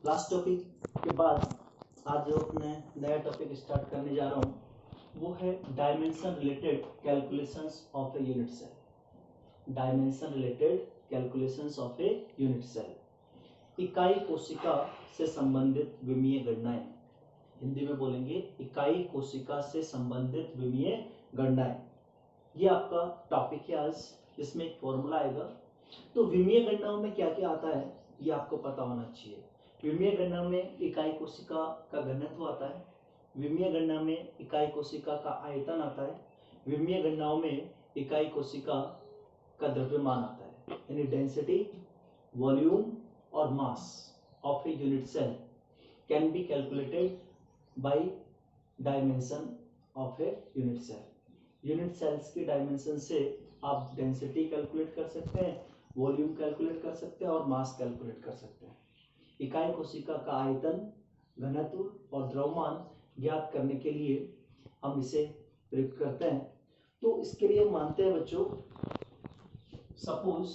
Last topic के बाद आज जो अपने नया टॉपिक स्टार्ट करने जा रहा हूँ वो है dimension related calculations of a unit cell. Dimension related calculations of a unit cell. इकाई कोशिका से संबंधित विमीय गणनाएं, हिंदी में बोलेंगे इकाई कोशिका से संबंधित विमीय गणनाएं। ये आपका टॉपिक है आज, जिसमें एक फॉर्मूला आएगा। तो विमीय गणनाओं में क्या क्या आता है ये आपको पता होना चाहिए। विमीय गणना में इकाई कोशिका का घनत्व आता है, विमीय गणना में इकाई कोशिका का आयतन आता है, विमीय गणनाओं में इकाई कोशिका का द्रव्यमान आता है। यानी डेंसिटी, वॉल्यूम और mass of a unit cell can be calculated by dimension of a unit cell. Unit cells की डायमेंशन से आप डेंसिटी कैलकुलेट कर सकते हैं, वॉल्यूम कैलकुलेट कर सकते हैं और मास कैलकुलेट कर सकते हैं। इकाई कोशिका का आयतन, घनत्व और द्रव्यमान ज्ञात करने के लिए हम इसे प्रयोग करते हैं। तो इसके लिए मानते हैं बच्चों, suppose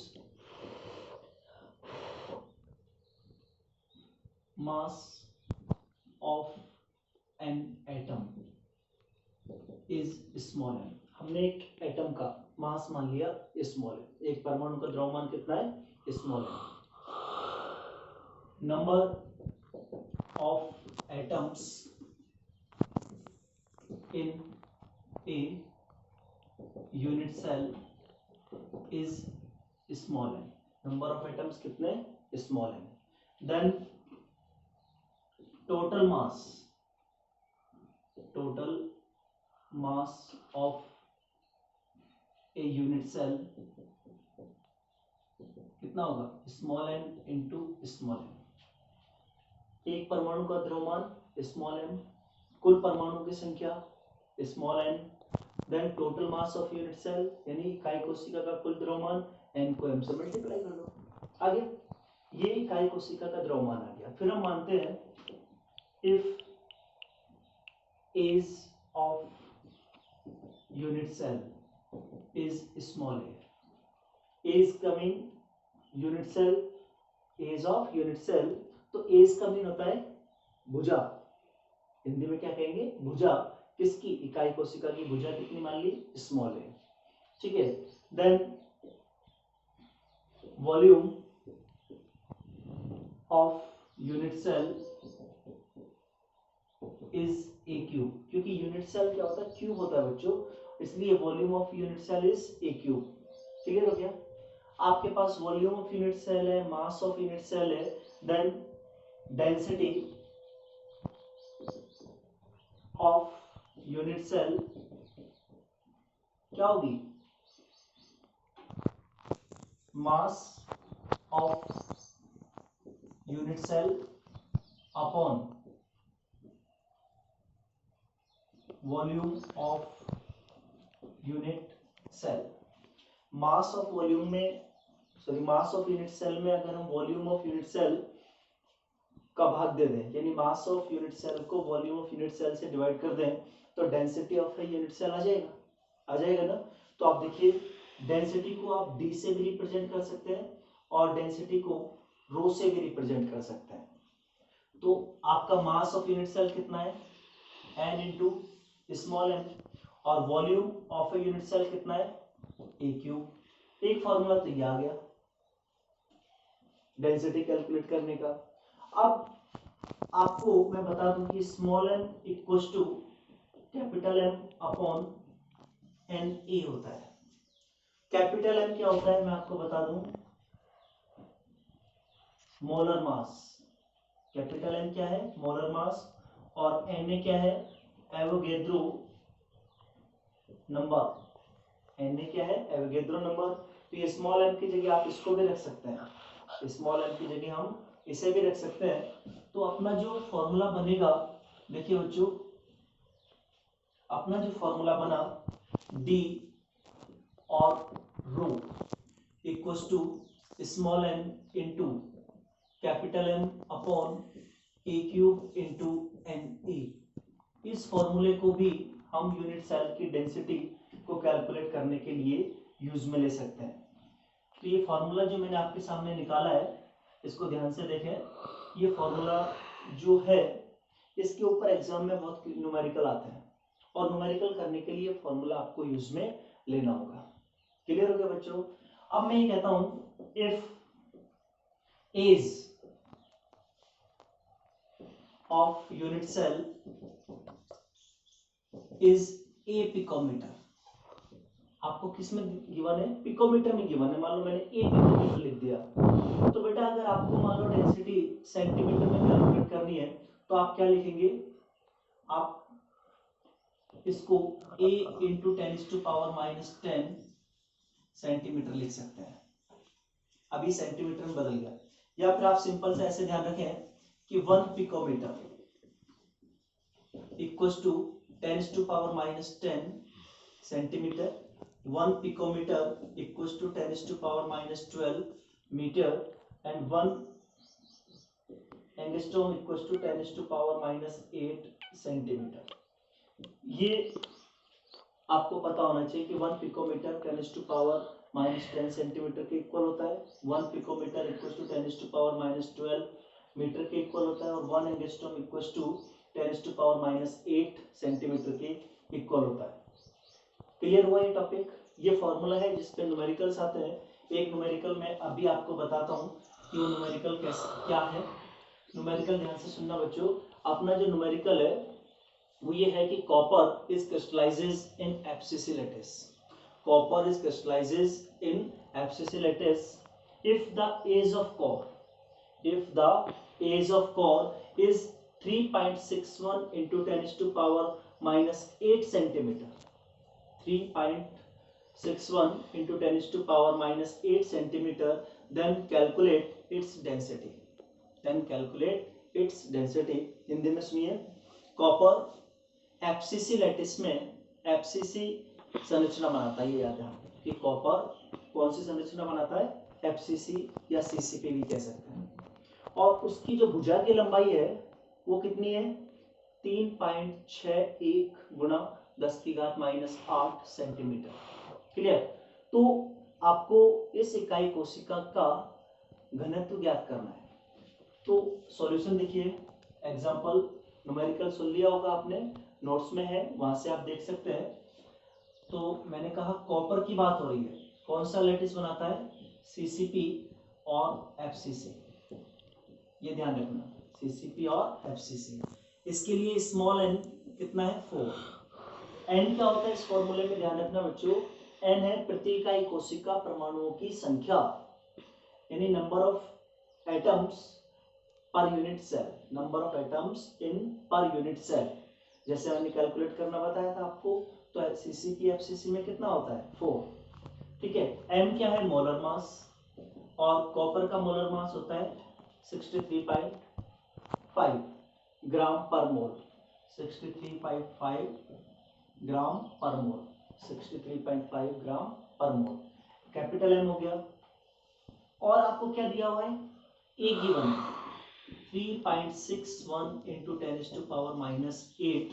mass of an atom is small m. हमने एक एटम का मास मान लिया स्मॉल एम, एक परमाणु का द्रव्यमान कितना है small M. Number of atoms in a unit cell is small M. Number of atoms कितने small M. Then total mass of a unit cell कितना होगा small M into small M. एक परमाणु का द्रव्यमान स्मॉल एम, कुल परमाणु की संख्या small n, then total mass of unit cell यानी इकाई कोशिका का कुल द्रव्यमान, एन को एम से मल्टीप्लाई कर दो। आगे ये इकाई कोशिका का द्रव्यमान आ गया। फिर हम मानते हैं if edge of unit cell is small A, edge का mean unit cell, edge of unit cell, तो एज का मीन होता है भुजा। हिंदी में क्या कहेंगे भुजा। किसकी इकाई कोशिका की भुजा कितनी मान ली स्मॉल है, ठीक है। Then volume of unit cell is a cube, क्योंकि यूनिट सेल क्या होता है क्यूब होता है बच्चों, इसलिए volume of unit cell is a cube. Clear हो गया। आपके पास वॉल्यूम ऑफ यूनिट सेल है, मास ऑफ यूनिट सेल है, then density of unit cell क्या होगी mass of unit cell upon volume of unit cell. Mass of volume में mass of unit cell में अगर हम वॉल्यूम ऑफ यूनिट सेल का भाग दे दें, यानी मास ऑफ यूनिट सेल को वॉल्यूम ऑफ यूनिट सेल से डिवाइड कर दें, तो density of a unit cell आ जाएगा ना। तो आप देखिए डेंसिटी को आप डी से भी रिप्रेजेंट कर सकते हैं और डेंसिटी को रो से भी रिप्रेजेंट कर सकते हैं। तो आपका मास ऑफ यूनिट सेल कितना है एन इंटू स्मॉल एन, और volume of a unit cell कितना है ए क्यूब। एक फॉर्मूला तो ये आ गया डेंसिटी कैलकुलेट करने का। अब आपको मैं बता दूं कि small m equals to capital M upon N A होता है। कैपिटल एम क्या होता है मैं आपको बता दूं, मोलर मास। कैपिटल एम क्या है मोलर मास, और एन ए क्या है एवोगैड्रो नंबर। एन ए क्या है एवोगैड्रो नंबर। तो ये स्मॉल एम की जगह आप इसको भी रख सकते हैं, स्मॉल एम की जगह हम इसे भी रख सकते हैं। तो अपना जो फॉर्मूला बनेगा, देखिए बच्चों अपना जो फॉर्मूला बना डी और rho equals to small M into capital M upon A cube into N A. इस फॉर्मूले को भी हम यूनिट सेल की डेंसिटी को कैलकुलेट करने के लिए यूज में ले सकते हैं। तो ये फॉर्मूला जो मैंने आपके सामने निकाला है इसको ध्यान से देखें। ये फॉर्मूला जो है इसके ऊपर एग्जाम में बहुत न्यूमेरिकल आते हैं और न्यूमेरिकल करने के लिए फॉर्मूला आपको यूज में लेना होगा। क्लियर हो गया बच्चों? अब मैं ये कहता हूं if edge of unit cell is a picometre, आपको किसमें गिवन है? पिकोमीटर में गिवन है। मान लो मैंने ए पिकोमीटर लिख दिया, तो बेटा अगर आपको मान लो डेंसिटी सेंटीमीटर में कैलकुलेट करनी है तो आप क्या लिखेंगे? आप इसको a इंटू 10⁻⁻10 सेंटीमीटर लिख सकते हैं। अभी सेंटीमीटर में बदल गया। या फिर आप सिंपल से ऐसे ध्यान रखें कि 1 picometre equals to 10⁻⁻10 centimetre, 1 picometre equals to 10⁻⁻12 metre and 1 angstrom equals to 10⁻⁻8 centimetre. ये आपको पता होना चाहिए कि 1 पिकोमीटर 10⁻⁻10 सेंटीमीटर के इक्वल होता है, 1 पिकोमीटर इक्वल्स टू 10⁻⁻12 मीटर के इक्वल होता है और 1 एंगस्ट्रॉम इक्वल्स टू 10⁻⁸ सेंटीमीटर के इक्वल होता है। क्लियर हुआ ये टॉपिक? ये फॉर्मूला है जिसपे न्यूमेरिकल्स आते हैं। एक न्यूमेरिकल मैं अभी आपको बताता हूँ कि वो न्यूमेरिकल क्या है। न्यूमेरिकल ध्यान से सुनना बच्चों। अपना जो न्यूमेरिकल है वो ये है कि copper is crystallises in FCC lattice. Copper is crystallises in FCC lattice if the age of core is 3.61 into 10⁻⁻8 centimeter, 3.61 into 10⁻⁻8 centimeter, then calculate its density। Hindi में सुनिए, कॉपर एब्सिसी लैटिस में एब्सिसी संरचना बनाता है। ये याद है कि कॉपर कौन सी संरचना बनाता है? एफसीसी या सीसीपी भी कह सकते हैं। और उसकी जो भुजा की लंबाई है वो कितनी है? 3.61 गुणा 10⁻⁻8 सेंटीमीटर। क्लियर? तो आपको इस इकाई कोशिका का घनत्व ज्ञात करना है। तो सॉल्यूशन देखिए, एग्जांपल न्यूमेरिकल सुन लिया होगा आपने, नोट्स में है, वहां से आप देख सकते हैं। तो मैंने कहा कॉपर की बात हो रही है, कौन सा लैटिस बनाता है? सीसीपी और एफसीसी। ये ध्यान रखना, सीसीपी और एफसीसी। इसके लिए स्मॉल एन कितना है? 4। एन क्या होता है इस फॉर्मूले में? ध्यान रखना बच्चों, एन है प्रति इकाई कोशिका परमाणुओं की संख्या, यानी number of atoms per unit cell, number of atoms in per unit cell. जैसे मैंने कैलकुलेट करना बताया था आपको, तो सीसीपी एफसीसी में कितना होता है? 4। ठीक है। एम क्या है? मोलर मास, और कॉपर का मोलर मास होता है 63.5 ग्राम पर मोल, 63.5 ग्राम पर मोल, 63.5 ग्राम पर मोल। कैपिटल एम हो गया। और आपको क्या दिया हुआ है? एक गिवन 3.61 इंटू 10⁻⁻8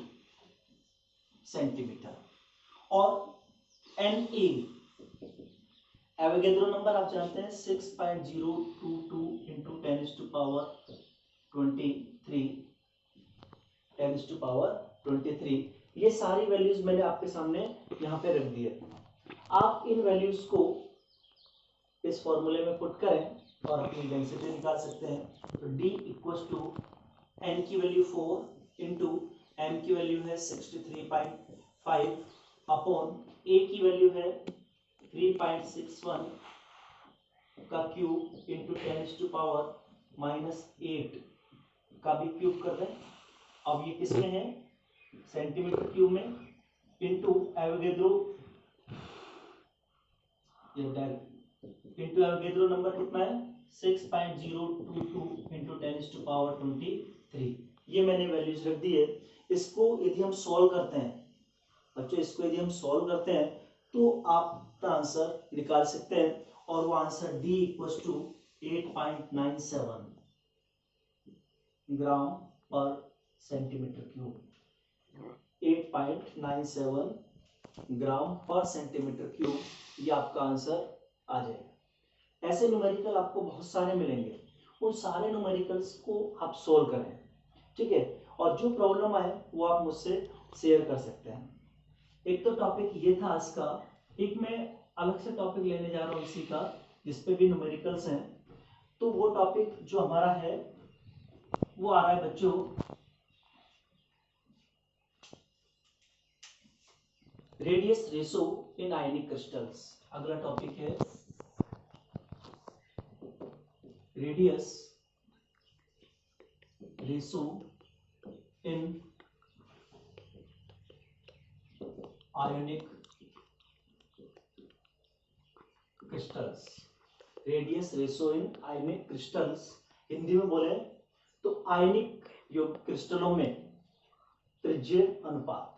सेंटीमीटर। और एन ए एवोगैड्रो नंबर आप जानते हैं 6.022 इंटू 10⁻23 ये सारी वैल्यूज मैंने आपके सामने यहाँ पे रख दी है। आप इन वैल्यूज को इस फॉर्मूले में पुट करें और अपनी डेंसिटी निकाल सकते हैं। तो D इक्वल्स टू N की वैल्यू 4 इंटू M की वैल्यू है 63.5 अपॉन A की वैल्यू है 3.61 का क्यूब इंटू 10⁻⁻8 का भी क्यूब कर दें। अब ये किसमें है? सेंटीमीटर क्यूब में, into Avogadro, into Avogadro number कितना है? 6.022 इंटू 10⁻23। ये मैंने वैल्यूज रख दी है। इसको यदि हम सॉल्व करते हैं बच्चों, इसको यदि हम सॉल्व करते हैं तो आपका आंसर निकाल सकते हैं, और वो आंसर D इक्वल्स टू 8.97 ग्राम पर सेंटीमीटर क्यूब। 8.97 ग्राम पर सेंटीमीटर क्यूब, ये आपका आंसर आ जाएगा। ऐसे न्यूमेरिकल आपको बहुत सारे मिलेंगे उन सारे न्यूमेरिकल्स को आप सोल्व करें, ठीक है। और जो प्रॉब्लम आए वो आप मुझसे शेयर कर सकते हैं। एक तो टॉपिक ये था आज का, एक मैं अलग से टॉपिक लेने जा रहा हूँ इसी का, जिसपे भी न्यूमेरिकल्स हैं। तो वो टॉपिक जो हमारा है वो आ रहा है बच्चों रेडियस रेशो इन आयनिक क्रिस्टल्स। अगला टॉपिक है रेडियस रेशो इन आयोनिक क्रिस्टल्स। रेडियस रेशो इन आयनिक क्रिस्टल्स, हिंदी में बोले तो आयनिक क्रिस्टलों में त्रिज्य अनुपात।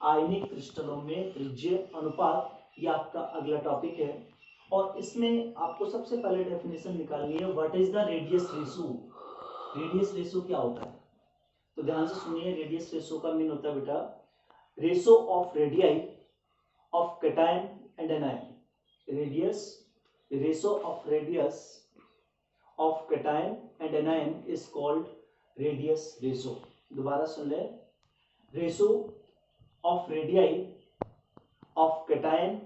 आयनिक क्रिस्टलों में त्रिज्य अनुपात, ये आपका अगला टॉपिक है। और इसमें आपको सबसे पहले डेफिनेशन निकालनी है, what is the radius ratio. Radius ratio क्या होता है, तो ध्यान से सुनिए। रेडियस रेशो का मीन होता है बेटा ratio of radii of cation and anion. Radius ratio of radius of cation and anion is called radius ratio. दोबारा सुन ले, ratio of radii of cation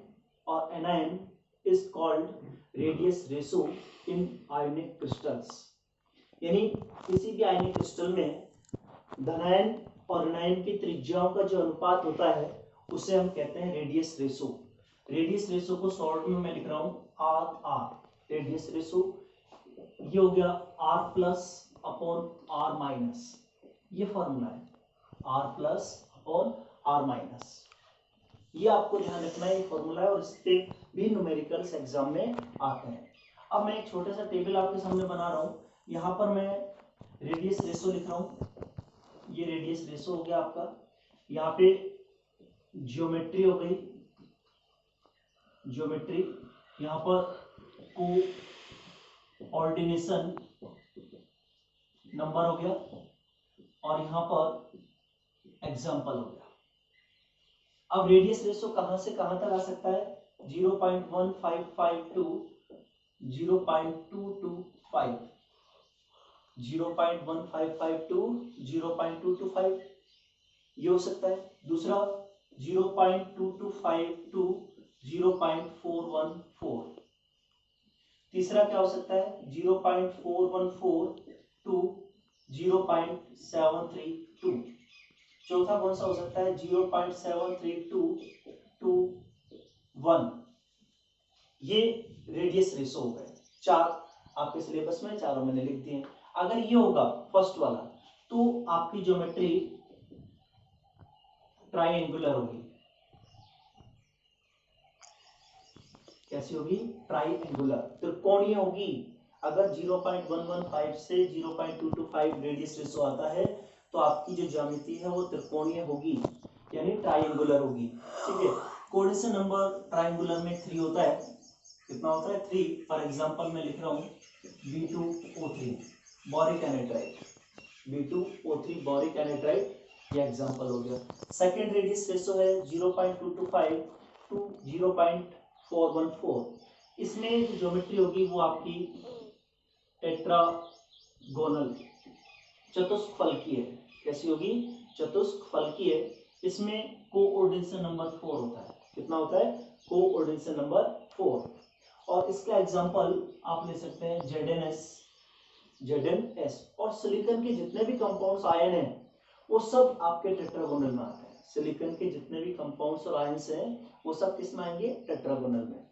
or anion is called radius ratio in ionic crystals। यानी किसी भी आयनिक crystal में धनायन और ऋणायन की त्रिज्याओं का जो अनुपात होता है उसे हम कहते हैं रेडियस रेशो। रेडियस रेशो को शॉर्ट में मैं लिख रहा हूं आर। रेडियस रेशो ये हो गया R plus upon R minus, ये फॉर्मूला है R plus upon R minus. ये आपको ध्यान रखना है, फॉर्मूला है और इस पे भी न्यूमेरिकल्स एग्जाम में आते हैं। अब मैं एक छोटा सा टेबल आपके सामने बना रहा हूँ, यहाँ पर मैं रेडियस रेशो लिख रहा हूँ। ये रेडियस रेशो हो गया आपका, यहाँ पे जियोमेट्री हो गई, जियोमेट्री, यहाँ पर कोऑर्डिनेशन नंबर हो गया और यहाँ पर एग्जाम्पल हो गया। अब रेडियस रेशो कहां से कहां तक आ सकता है, 0.1552 0.225, 0.1552 0.225 ये हो सकता है। दूसरा 0.2252 0.414, तीसरा क्या हो सकता है 0.414 टू 0.732, चौथा कौन सा हो सकता है 0.732 टू 1। ये रेडियस रेशो हो गए, चार आपके सिलेबस में, चारों मैंने लिख दिए। अगर ये होगा फर्स्ट वाला तो आपकी ज्योमेट्री ट्राइएंगुलर होगी। कैसी होगी, ट्राइएंगुलर, त्रिकोणीय होगी। अगर 0.115 से 0.225 रेडियस रेशो आता है तो आपकी जो ज्यामिति है वो त्रिकोणीय होगी, यानी ट्राइएंगुलर होगी, ठीक है। कोऑर्डिनेशन नंबर ट्राइएंगुलर में 3 होता है, कितना होता है 3। फॉर एग्जांपल मैं लिख रहा हूँ B2O3 boric anhydride, B2O3 boric anhydride, ये एग्जांपल हो गया। सेकंड रेडियस रेशो है 0.225 टू 0.414, इसमें जो ज्योमेट्री होगी वो आपकी टेट्रागोनल, चतुष्फलकीय। कैसी होगी, चतुष्फलकीय। इसमें कोऑर्डिनेशन नंबर 4 होता है, कितना होता है, कोऑर्डिनेशन नंबर 4। और इसका एग्जांपल आप ले सकते हैं ZnS। और सिलिकॉन के जितने भी कंपाउंड्स आयन हैं वो सब आपके टेट्रागोनल में आते हैं। सिलिकॉन के जितने भी कंपाउंड्स और आयन्स हैं वो सब किस में आएंगे, टेट्रागोनल में।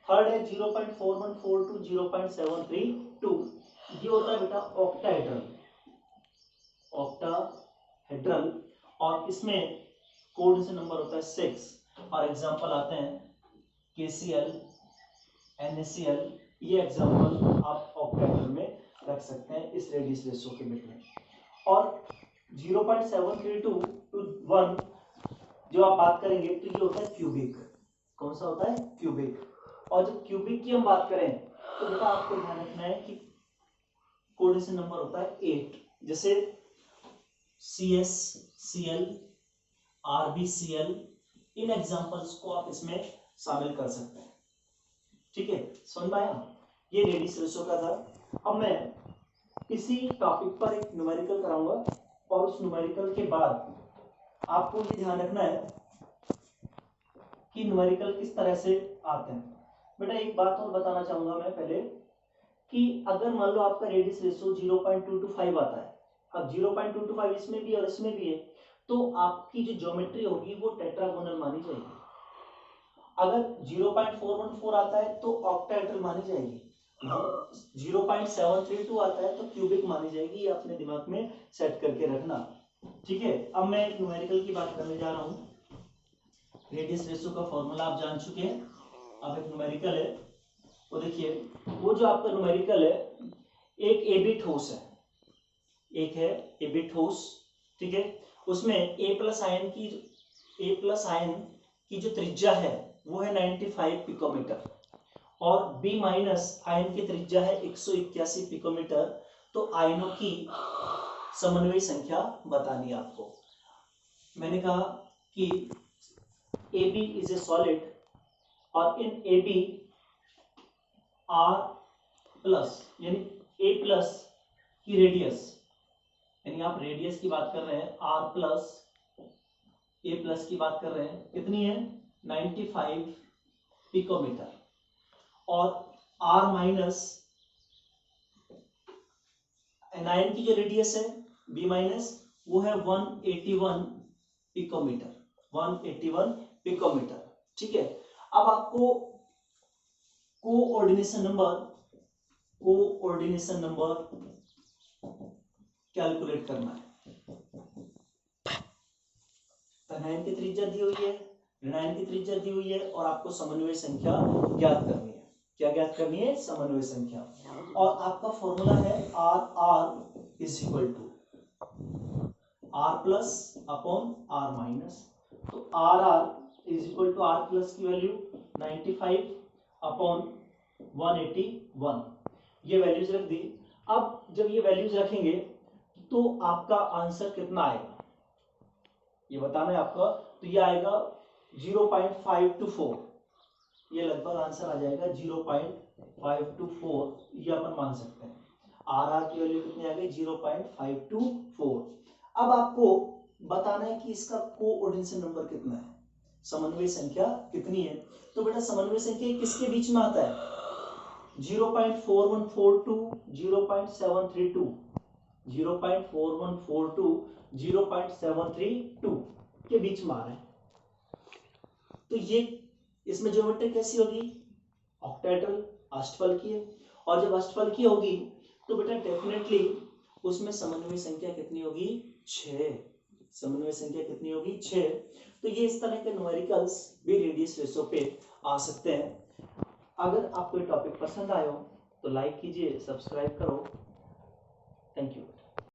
थर्ड है 0.414 टू 0.732, ये होता है बेटा ऑक्टाहेड्रल, ऑक्टाहेड्रल, और इसमें कोऑर्डिनेशन नंबर होता है 6। और एग्जांपल आते हैं KCl, NaCl, ये एग्जांपल आप ऑक्टाहेड्रल में रख सकते हैं इस रेडियस रेशो के में। और 0.732 टू 1 जो आप बात करेंगे तो ये होता है क्यूबिक। कौन सा होता है, क्यूबिक। और जब क्यूबिक की हम बात करें तो बेटा आपको ध्यान रखना है कि कोऑर्डिनेशन नंबर होता है 8। जैसे CsCl, RbCl, इन एग्जांपल्स को आप इसमें शामिल कर सकते हैं, ठीक है। समझ में आया, ये रेडियस रेशो का था। अब मैं इसी टॉपिक पर एक न्यूमेरिकल कराऊंगा और उस न्यूमेरिकल के बाद आपको ये ध्यान रखना है कि न्यूमेरिकल किस तरह से आते हैं। बेटा एक बात और बताना चाहूंगा मैं पहले कि अगर मान लो आपका रेडियस रेशियो 0.225 आता है, अब 0.225 इसमें भी और इसमें भी है, तो आपकी जो ज्योमेट्री होगी वो टेट्रागोनल मानी जाएगी। अगर 0.414 आता है तो ऑक्टाहेड्रल मानी जाएगी, 0.732 आता है तो क्यूबिक मानी जाएगी। ये अपने दिमाग में सेट करके रखना, ठीक है। अब मैं एक न्यूमेरिकल की बात करने जा रहा हूँ। रेडियस रेशियो का फॉर्मूला आप जान चुके हैं। अब एक न्यूमेरिकल है, वो देखिए, वो जो आपका न्यूमेरिकल है, एक एबी ठोस है, एक है एबी ठोस, ठीक है। उसमें ए प्लस आयन की जो त्रिज्या है वो है 95 पिकोमीटर और बी माइनस आयन की त्रिज्या है 181 पिकोमीटर। तो आयनों की समन्वय संख्या बतानी है आपको। मैंने कहा कि AB इज ए सॉलिड और इन AB R प्लस यानी A प्लस की रेडियस, यानी आप रेडियस की बात कर रहे हैं, R प्लस A प्लस की बात कर रहे हैं, कितनी है 95 पिकोमीटर और R माइनस एनायन की जो रेडियस है B माइनस वो है 181 पिकोमीटर, 181 पिकोमीटर, ठीक है। अब आपको कोऑर्डिनेशन नंबर कैलकुलेट करना है। एनायन की त्रिज्या दी हुई है, ऋणायन की त्रिज्या दी हुई है और आपको समन्वय संख्या ज्ञात करनी है। क्या ज्ञात करनी है? समन्वय संख्या। और आपका फॉर्मूला है R is equal to R plus upon R minus. तो R is equal to R plus की वैल्यू 95 अपॉन 181, ये वैल्यूज रख दी। अब जब ये वैल्यूज रखेंगे तो आपका आंसर कितना आएगा ये बताना है आपका। तो ये आएगा 0.524, ये लगभग आंसर आ जाएगा 0.524, ये अपन मान सकते हैं। R की वैल्यू कितनी आ गई 0.524। अब आपको बताना है कि इसका कोऑर्डिनेशन नंबर कितना है, समन्वय संख्या कितनी है। तो बेटा समन्वय संख्या किसके बीच में आता है? 0.4142 0.732, 0.4142 0.732 के बीच में आ रहा है। तो ये इसमें ज्योमेट्री कैसी होगी? ऑक्टाहेड्रल, अष्टफलकीय। और जब अष्टफलकीय होगी तो बेटा डेफिनेटली उसमें समन्वय संख्या कितनी होगी? 6। समन्वय संख्या कितनी होगी? 6। तो ये इस तरह के न्यूमेरिकल्स भी रेडियस रेशियो पे आ सकते हैं। अगर आपको ये टॉपिक पसंद आया हो तो लाइक कीजिए, सब्सक्राइब करो। Thank you.